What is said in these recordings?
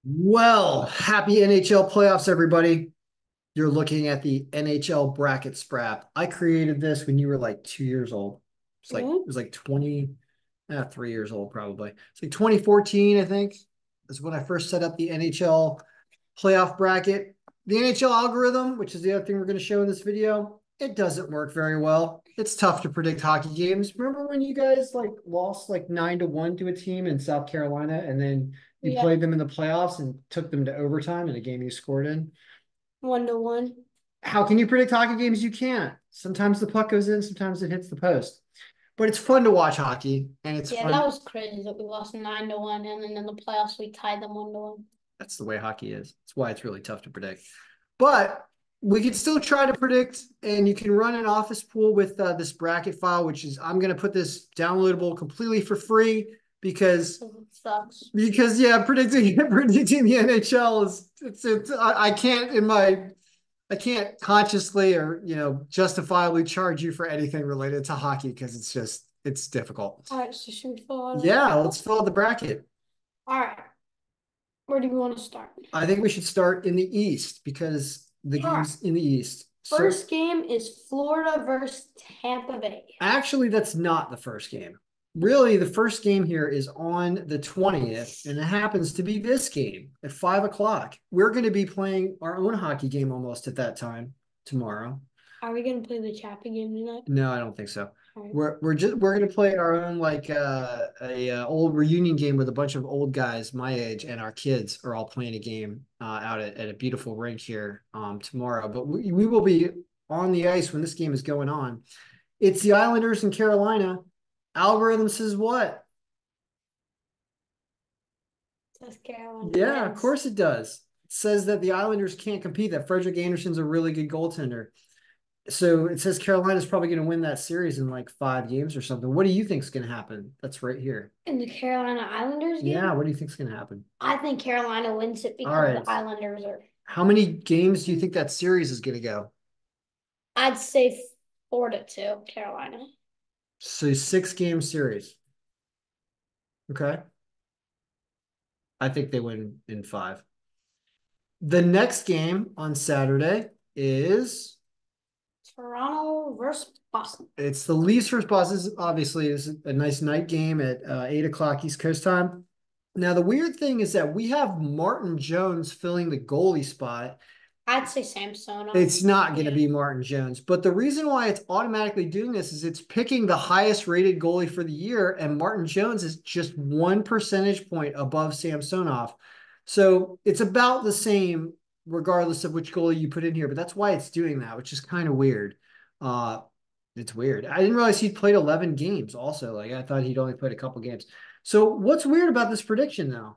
Well, happy NHL playoffs, everybody. You're looking at the NHL bracket sprap. I created this when you were like 2 years old. It Mhm. was like 20, 3 years old, probably. It's like 2014, I think, is when I first set up the NHL playoff bracket. The NHL algorithm, which is the other thing we're going to show in this video, it doesn't work very well. It's tough to predict hockey games. Remember when you guys like lost like 9-1 to a team in South Carolina, and then you Yeah, played them in the playoffs and took them to overtime in a game you scored in? 1-1. How can you predict hockey games? You can't. Sometimes the puck goes in, sometimes it hits the post. But it's fun to watch hockey, and it's Yeah, that fun. was crazy that we lost 9-1, and then in the playoffs we tied them 1-1. That's the way hockey is. That's why it's really tough to predict. But we can still try to predict, and you can run an office pool with this bracket file, which is I'm going to put this downloadable completely for free because It sucks. yeah, predicting the NHL is I can't I can't consciously or justifiably charge you for anything related to hockey because it's difficult. All right, so should we fill out our Yeah, let's bracket? fill out the bracket. All right, where do we want to start? I think we should start in the East because the All right, game's in the East. So first game is Florida versus Tampa Bay. actually, that's not the first game. Really, the first game here is on the 20th, and it happens to be this game at 5 o'clock. We're going to be playing our own hockey game almost at that time tomorrow. Are we gonna play the Chappie game tonight? No, I don't think so. All right. We're gonna play our own like old reunion game with a bunch of old guys my age, and our kids are all playing a game out at a beautiful rink here tomorrow. But we will be on the ice when this game is going on. It's the Islanders in Carolina. Algorithm says what? Says Carolina Yeah, of wins. course it does. It says that the Islanders can't compete, that Frederick Anderson's a really good goaltender. So it says Carolina's probably going to win that series in like 5 games or something. What do you think's going to happen? That's right here. In the Carolina Islanders Yeah, game, what do you think's going to happen? I think Carolina wins it All because the right. Islanders are. How many games do you think that series is going to go? I'd say 4-2 Carolina. So 6 game series. Okay. I think they win in 5. The next game on Saturday is Toronto versus Boston. it's the Leafs versus Boston. Obviously, it's a nice night game at 8 o'clock East Coast time. Now, the weird thing is that we have Martin Jones filling the goalie spot. I'd say Samsonov. It's not going to Yeah. be Martin Jones. But the reason why it's automatically doing this is it's picking the highest rated goalie for the year, and Martin Jones is just 1 percentage point above Samsonov. So it's about the same regardless of which goalie you put in here. But that's why it's doing that, which is kind of weird. Uh, it's weird. I didn't realize he'd played 11 games also. Like I thought he'd only played a couple games. So what's weird about this prediction though?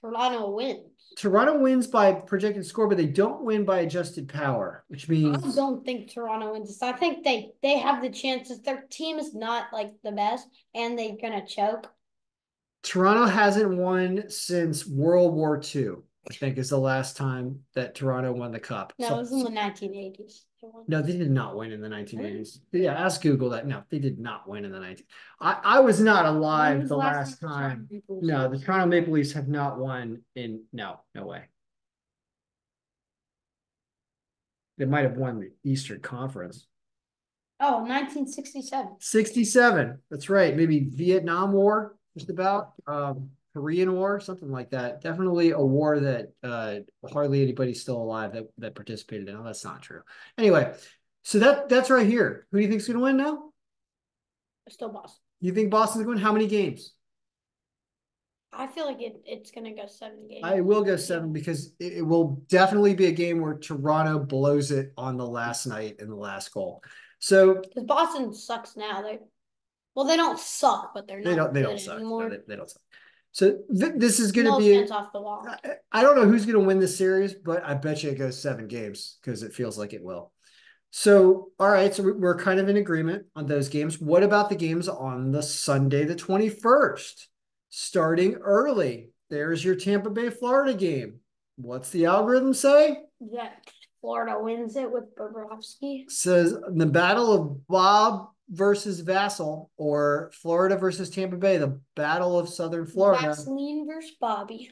Toronto wins. Toronto wins by projected score, but they don't win by adjusted power, which I means don't think Toronto wins this. I think they have the chances. Their team is not like the best, and they're gonna choke. Toronto hasn't won since World War II, I think is the last time that Toronto won the cup. No, it So was in the 1980s. They won. no, they did not win in the 1980s. Yeah, ask Google that. No, they did not win in the 19. I was not When alive was the the last last time the Toronto time. Maple Leafs No, won? the Toronto Maple Leafs have not won in no way. They might have won the Eastern Conference. Oh, 1967. 67. That's right. Maybe Vietnam War, just about. Korean War, something like that. Definitely a war that hardly anybody's still alive that participated in. Oh, that's not true. Anyway, so that's right here. Who do you think's going to win now? Still Boston. You think Boston's going to win? How many games? I feel like it's gonna go 7 games. I will go 7 because it will definitely be a game where Toronto blows it on the last night in the last goal. So Because Boston sucks now. They don't suck, but they're not they good don't suck. No, anymore. they don't suck. So this is going to No be chance off the wall. I don't know who's going to win this series, but I bet you it goes 7 games because it feels like it will. So, all right. So we're kind of in agreement on those games. What about the games on the Sunday, the 21st? Starting early. There's your Tampa Bay, Florida game. What's the algorithm say? Yeah, Florida wins it with Bobrovsky. Says the Battle of Bob versus Vassal or Florida versus Tampa Bay, the Battle of Southern Florida. Vaseline versus Bobby.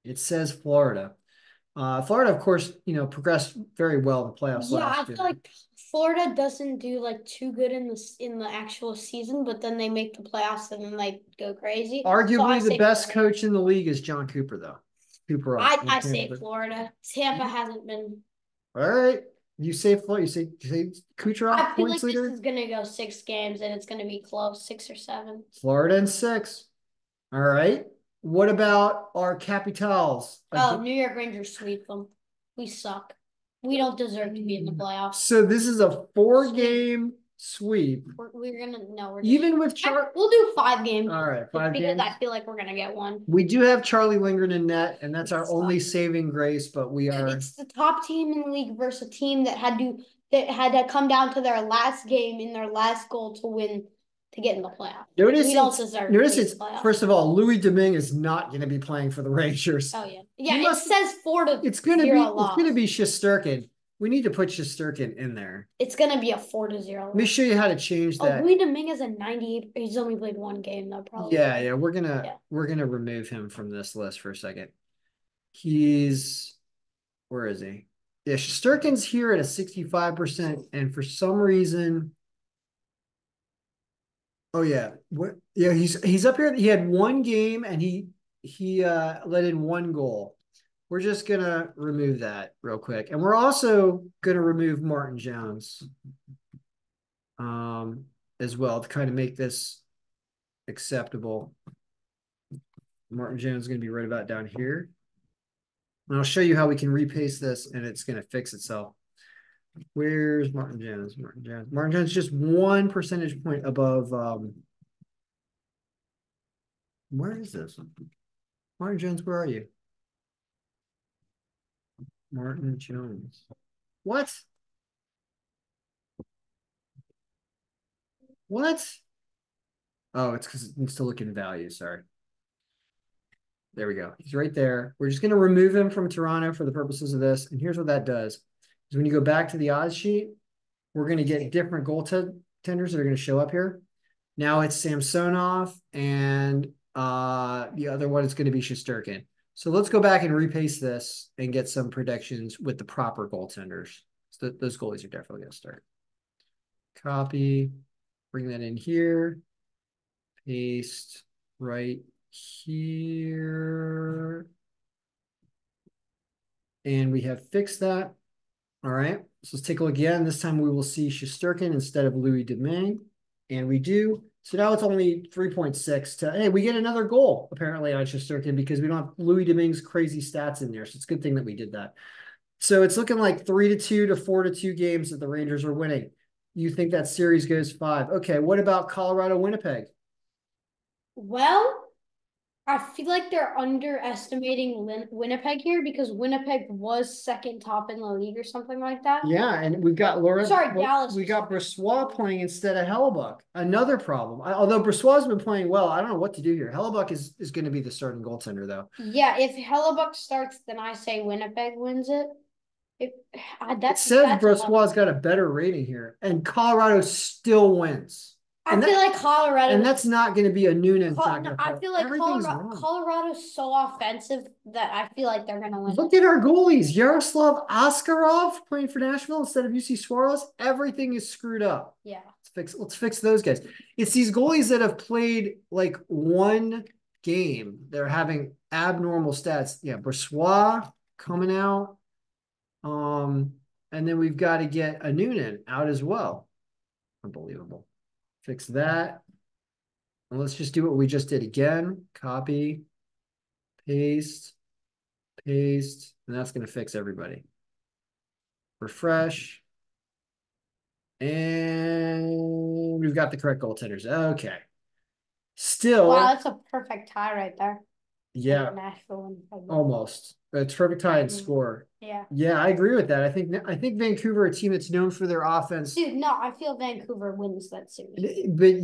It says Florida. Florida, of course, progressed very well in the playoffs Yeah, I last feel year. like Florida doesn't do like too good in the actual season, but then they make the playoffs and then they go crazy. So I Arguably, the say best Florida. coach in the league is John Cooper, though. Cooper on I Tampa say Bay. Florida. Tampa hasn't been. All right. You say Florida. You say Kucherov I feel points like this leader? is gonna go 6 games and it's gonna be close, 6 or 7. Florida in 6. All right. What about our Capitals? Oh, New York Rangers sweep them. We suck. We don't deserve to be in the playoffs. So this is a 4-game sweep. We're gonna no. We're just, Even with we'll do 5 games. All right, 5 because games. I feel like we're gonna get one. We do have Charlie Lindgren in net, and that's our only saving grace. But we are. It's the top team in the league versus a team that had to come down to their last game in their last goal to win to get in the playoffs. Notice we don't deserve. Notice it's first of all, Louis Domingue is not going to be playing for the Rangers. Oh yeah, it says 4-0. It's going to be Shesterkin. We need to put Shesterkin in there. It's going to be a 4-0. Let me show you how to change that. Louis Domingue is a 98. He's only played 1 game though, probably. Yeah. We're gonna remove him from this list for a second. Where is he? Yeah, Shesterkin's here at a 65%, and for some reason. Oh yeah. What? Yeah, he's up here. He had 1 game and he let in 1 goal. We're just gonna remove that real quick. And we're also gonna remove Martin Jones as well to kind of make this acceptable. Martin Jones is gonna be right about down here. And I'll show you how we can repaste this and it's gonna fix itself. Where's Martin Jones? Martin Jones just 1 percentage point above. Where is this? Martin Jones, where are you? Martin Jones. What? What? Oh, it's because it needs to look in value. Sorry. There we go. He's right there. We're just going to remove him from Toronto for the purposes of this. And here's what that does. Is when you go back to the odds sheet, we're going to get different goaltenders that are going to show up here. Now it's Samsonov, and the other one is going to be Shesterkin. So let's go back and repaste this and get some predictions with the proper goaltenders. So those goalies are definitely going to start. Copy, bring that in here, paste right here. And we have fixed that. All right, so let's take a look again. This time we will see Shesterkin instead of Louis Domingue. And we do. So now it's only 3.6 to, hey, we get another goal apparently on Shesterkin because we don't have Louis Domingue's crazy stats in there. So it's a good thing that we did that. So it's looking like 3-2 to 4-2 games that the Rangers are winning. You think that series goes 5. Okay, what about Colorado, Winnipeg? Well, I feel like they're underestimating Winnipeg here because Winnipeg was second top in the league or something like that. Yeah, and we've got Dallas. We got Brossoit playing instead of Hellebuck. Another problem. Although Brossoit's been playing well, I don't know what to do here. Hellebuck is going to be the starting goaltender, though. Yeah, if Hellebuck starts, then I say Winnipeg wins it. It says Brossoit's got a better rating here, and Colorado still wins. I feel like Colorado, and that's not going to be a Noonan factor. I feel like Colorado's so offensive that I feel like they're going to win. Look at our goalies: Yaroslav Askarov playing for Nashville instead of UC Suarez. Everything is screwed up. Yeah, let's fix those guys. It's these goalies that have played like 1 game. They're having abnormal stats. Yeah, Brossoit coming out. And then we've got to get a Noonan out as well. Unbelievable. Fix that. And let's just do what we just did again. Copy, paste, and that's going to fix everybody. Refresh. And we've got the correct goaltenders. Okay. Still. Wow, that's a perfect tie right there. Yeah. Nashville and almost. It's perfect tie and score. Yeah. Yeah, I agree with that. I think Vancouver, a team that's known for their offense. Dude, no, I feel Vancouver wins that series. But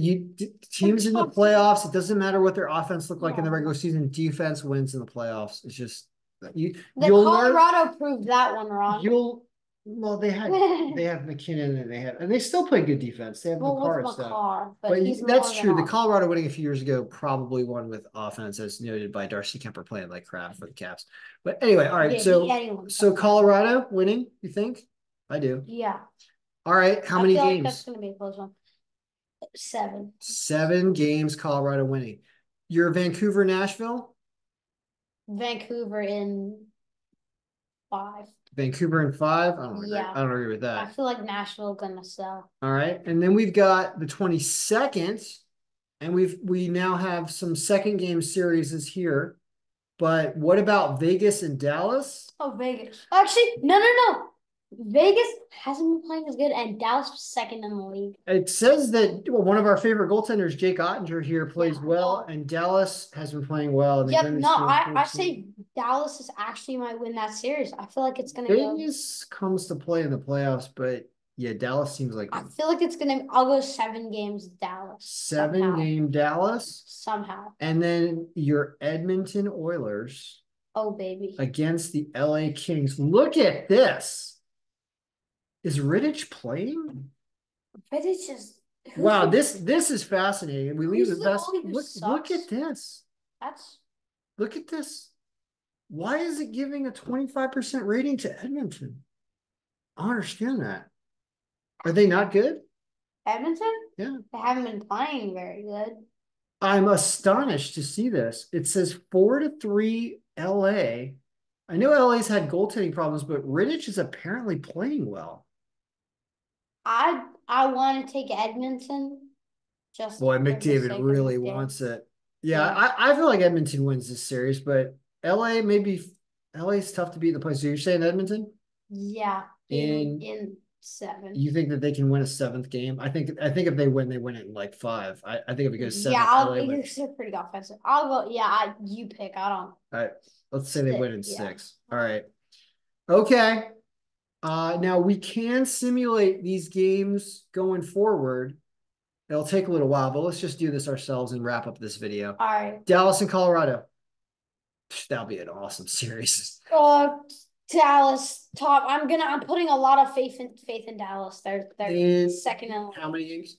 teams in the playoffs, it doesn't matter what their offense looked like in the regular season. Defense wins in the playoffs. It's just Colorado proved that one wrong. Well, they have McKinnon and they still play good defense. They have Well, with McCarr and stuff. McCarr, but But he's that's more of an true. The off. Colorado winning a few years ago probably won with offense, as noted by Darcy Kemper playing like crap for the Caps. But anyway, all right. Yeah, anyone. So Colorado winning, you think? I do. Yeah, All right. How I many feel like that's games? gonna be a close one. 7. 7 games, Colorado winning. You're Vancouver, Nashville? Vancouver in 5. Vancouver in 5. I don't agree. Yeah, I don't agree with I that. feel like Nashville gonna sell. All right. And then we've got the 22nd, and we now have some second game series is here. But what about Vegas and Dallas? Oh, Vegas. Actually, no. Vegas hasn't been playing as good, and Dallas was second in the league. It says that well, one of our favorite goaltenders, Jake Ottinger, here plays Yeah, well, and Dallas has been playing well. And they've yep, only no, scored I 14. say Dallas is actually might win that series. I feel like it's gonna go. Vegas comes to play in the playoffs, but yeah, Dallas seems like I feel like it's gonna. I'll go 7 games Dallas seven somehow. game Dallas, Somehow. and then your Edmonton Oilers Oh baby. against the LA Kings. Look at this. Is Rittich playing? But it's just Wow, this is fascinating. We leave who's the the best. goalie who Look at sucks? this. That's Look at this. Why is it giving a 25% rating to Edmonton? I don't understand that. Are they not good? Edmonton. Yeah. They haven't been playing very good. I'm astonished to see this. It says 4-3 LA. I know LA's had goaltending problems, but Rittich is apparently playing well. I want to take Edmonton just Boy, for the McDavid sake of really McDavid. wants it. Yeah, Yeah. I feel like Edmonton wins this series, but LA maybe LA's tough to beat in the play. So you're saying Edmonton? Yeah. In In 7. You think that they can win a seventh game? I think if they win it in like 5. I think if it goes Yeah, 7, LA wins. they're pretty offensive. I'll go. Yeah, you pick. I don't. All right, let's say they win in Yeah. 6. All right. Okay. Now we can simulate these games going forward. It'll take a little while, but let's just do this ourselves and wrap up this video. All right. Dallas and Colorado. That'll be an awesome series. Dallas top. I'm putting a lot of faith in Dallas. They're In second in how many games?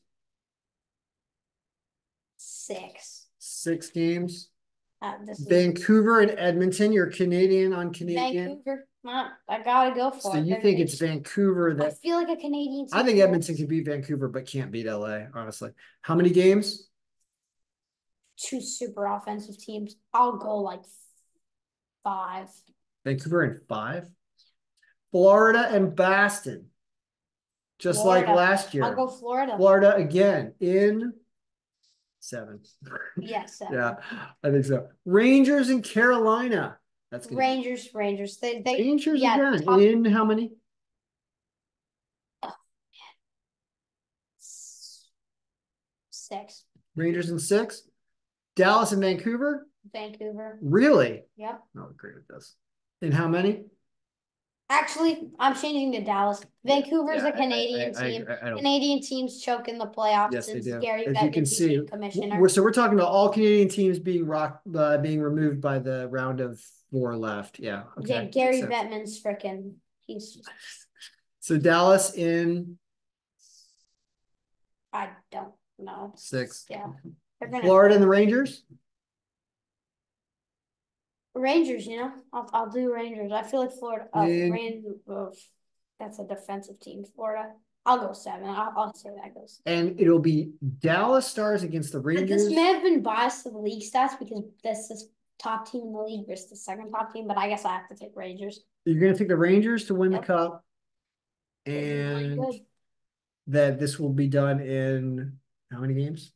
6. 6 games. This is Vancouver and Edmonton. You're Canadian on Canadian. Vancouver. I gotta go for So it. you think it's Vancouver I that feel like a Canadian I team. think Edmonton can beat Vancouver, but can't beat LA, honestly. How many games? 2 super offensive teams. I'll go like 5. Vancouver in 5. Florida and Boston. Just like Florida. last year. I'll go Florida. Florida again in 7. Yeah, 7. Yeah, I think so. Rangers and Carolina. That's gonna Rangers. be Rangers yeah, again. top In how many? 6. Rangers in 6. Dallas and Vancouver. Vancouver. Really? Yep. I'll agree with this. In how many? Actually, I'm changing to Dallas. Vancouver's a Canadian team. I don't. Canadian teams choke in the playoffs Yes, they since do. Gary As you can Bettman see, became commissioner. so we're talking about all Canadian teams being being removed by the round of 4 left. Yeah. Okay. Yeah, Gary Bettman's freaking. He's. So Dallas in I don't know. 6. Yeah. Florida and the Rangers. Rangers, I'll do Rangers. I feel like Florida. That's a defensive team. Florida. I'll go 7. I'll say that goes. And it'll be Dallas Stars against the Rangers. This may have been biased to the league stats because this is top team in the league versus the second top team, but I guess I have to take Rangers. You're going to take the Rangers to win the cup, and that this will be done in how many games?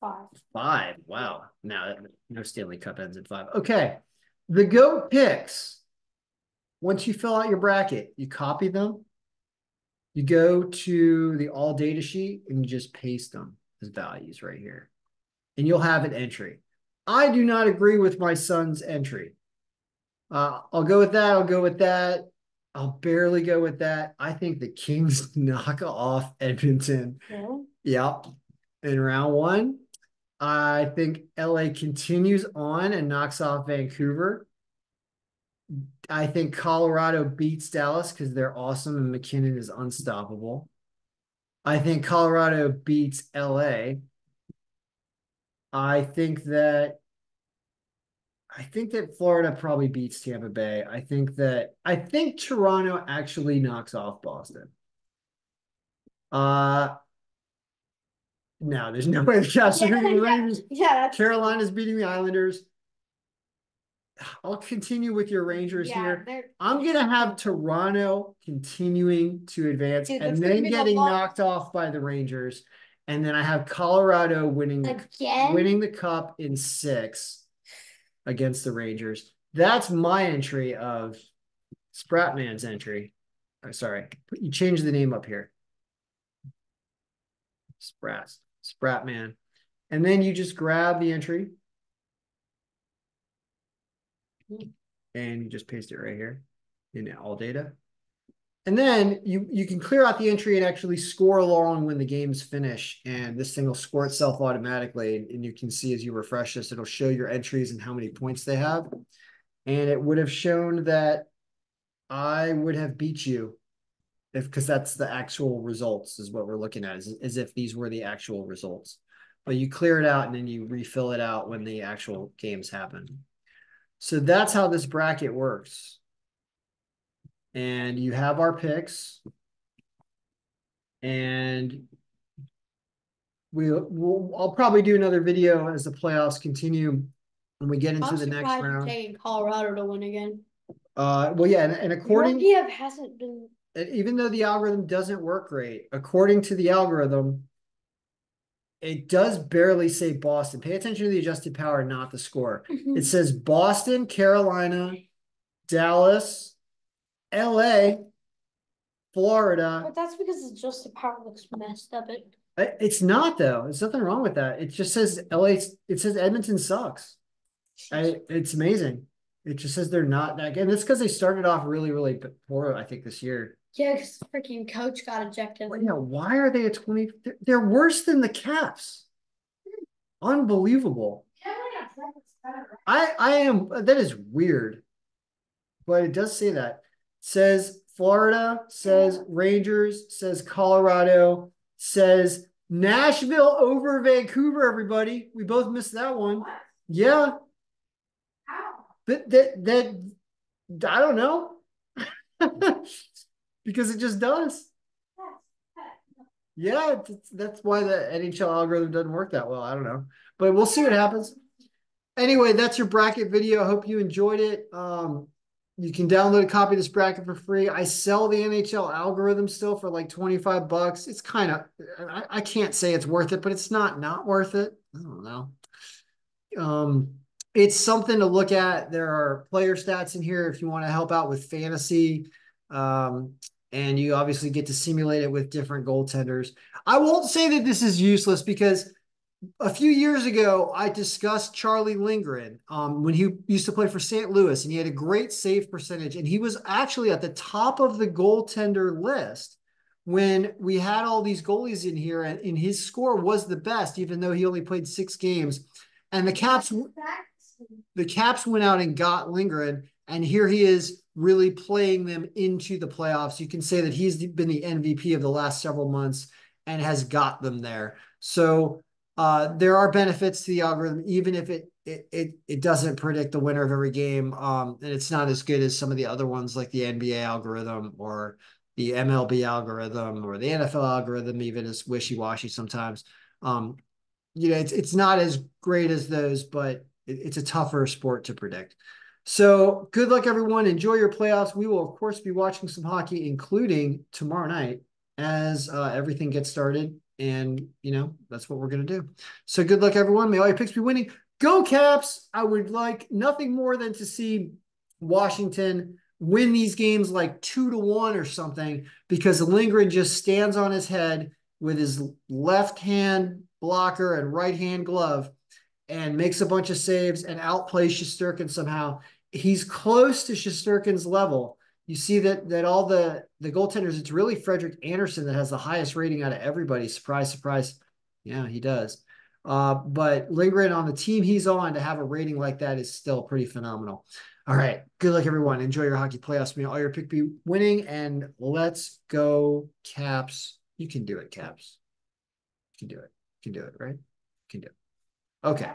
5. 5. Wow. Now, no Stanley Cup ends in 5. Okay. The GOAT picks. Once you fill out your bracket, you copy them. You go to the all data sheet and you just paste them as values right here. And you'll have an entry. I do not agree with my son's entry. I'll go with that. I'll go with that. I'll barely go with that. I think the Kings knock off Edmonton. Yeah. Yep. In round 1. I think LA continues on and knocks off Vancouver. I think Colorado beats Dallas because they're awesome and McKinnon is unstoppable. I think Colorado beats LA. I think that I think that Florida probably beats Tampa Bay. I think Toronto actually knocks off Boston. Uh no, there's no way the Caps are Yeah, beating the yeah, Rangers. yeah. Carolina's beating the Islanders. I'll continue with your Rangers Yeah, here. they're I'm gonna have Toronto continuing to advance dude, and that's gonna then be the getting long knocked off by the Rangers. And then I have Colorado again. winning the cup in 6 against the Rangers. That's my entry of Spratman's entry. I'm sorry, you changed the name up here. Spratman. And then you just grab the entry and you just paste it right here in all data. And then you can clear out the entry and actually score along when the games finish. And this thing will score itself automatically. And you can see as you refresh this, it'll show your entries and how many points they have. And it would have shown that I would have beat you because that's the actual results is what we're looking at, as if these were the actual results. But you clear it out and then you refill it out when the actual games happen. So that's how this bracket works. And you have our picks. And I'll probably do another video as the playoffs continue when we get into I'm the next surprised you're round. taking Colorado to win again. Well, yeah, and according, Georgiev hasn't been. even though the algorithm doesn't work great, according to the algorithm, it does barely say Boston. Pay attention to the adjusted power, not the score. It says Boston, Carolina, Dallas, LA, Florida. But that's because the adjusted power looks messed up. It's not though. There's nothing wrong with that. It just says LA. It says Edmonton sucks. It's amazing. It just says they're not that good. And it's because they started off really, really poor, I think, this year. Yeah, because the freaking coach got ejected. Well, yeah, why are they at 20? They're worse than the Caps. Unbelievable. I am, that is weird, but it does say that. It says Florida, says Rangers, says Colorado, says Nashville over Vancouver, everybody. We both missed that one. Yeah. That I don't know. Because it just does. Yeah, that's why the NHL algorithm doesn't work that well. I don't know. But we'll see what happens. Anyway, that's your bracket video. I hope you enjoyed it. You can download a copy of this bracket for free. I sell the NHL algorithm still for like 25 bucks. It's kind of, I can't say it's worth it, but it's not worth it. I don't know. It's something to look at. There are player stats in here if you want to help out with fantasy. And you obviously get to simulate it with different goaltenders. I won't say that this is useless because a few years ago, I discussed Charlie Lindgren when he used to play for St. Louis, and he had a great save percentage, and he was actually at the top of the goaltender list when we had all these goalies in here, and his score was the best, even though he only played 6 games. And the Caps went out and got Lindgren, and here he is really playing them into the playoffs. You can say that he's been the MVP of the last several months and has got them there. So there are benefits to the algorithm, even if it doesn't predict the winner of every game, and it's not as good as some of the other ones like the NBA algorithm or the MLB algorithm or the NFL algorithm. Even is wishy-washy sometimes. It's not as great as those, but it's a tougher sport to predict. So good luck, everyone. Enjoy your playoffs. We will, of course, be watching some hockey, including tomorrow night as everything gets started. And, that's what we're going to do. So good luck, everyone. May all your picks be winning. Go Caps. I would like nothing more than to see Washington win these games like 2-1 or something, because Lindgren just stands on his head with his left hand blocker and right hand glove and makes a bunch of saves and outplays Shesterkin somehow. He's close to Shesterkin's level. You see that all the goaltenders, it's really Frederik Andersen that has the highest rating out of everybody. Surprise, surprise. Yeah, he does. But Lindgren on the team he's on to have a rating like that is still pretty phenomenal. All right. Good luck, everyone. Enjoy your hockey playoffs. All your pick be winning, and let's go, Caps. You can do it, Caps. You can do it. You can do it, right? You can do it. Okay.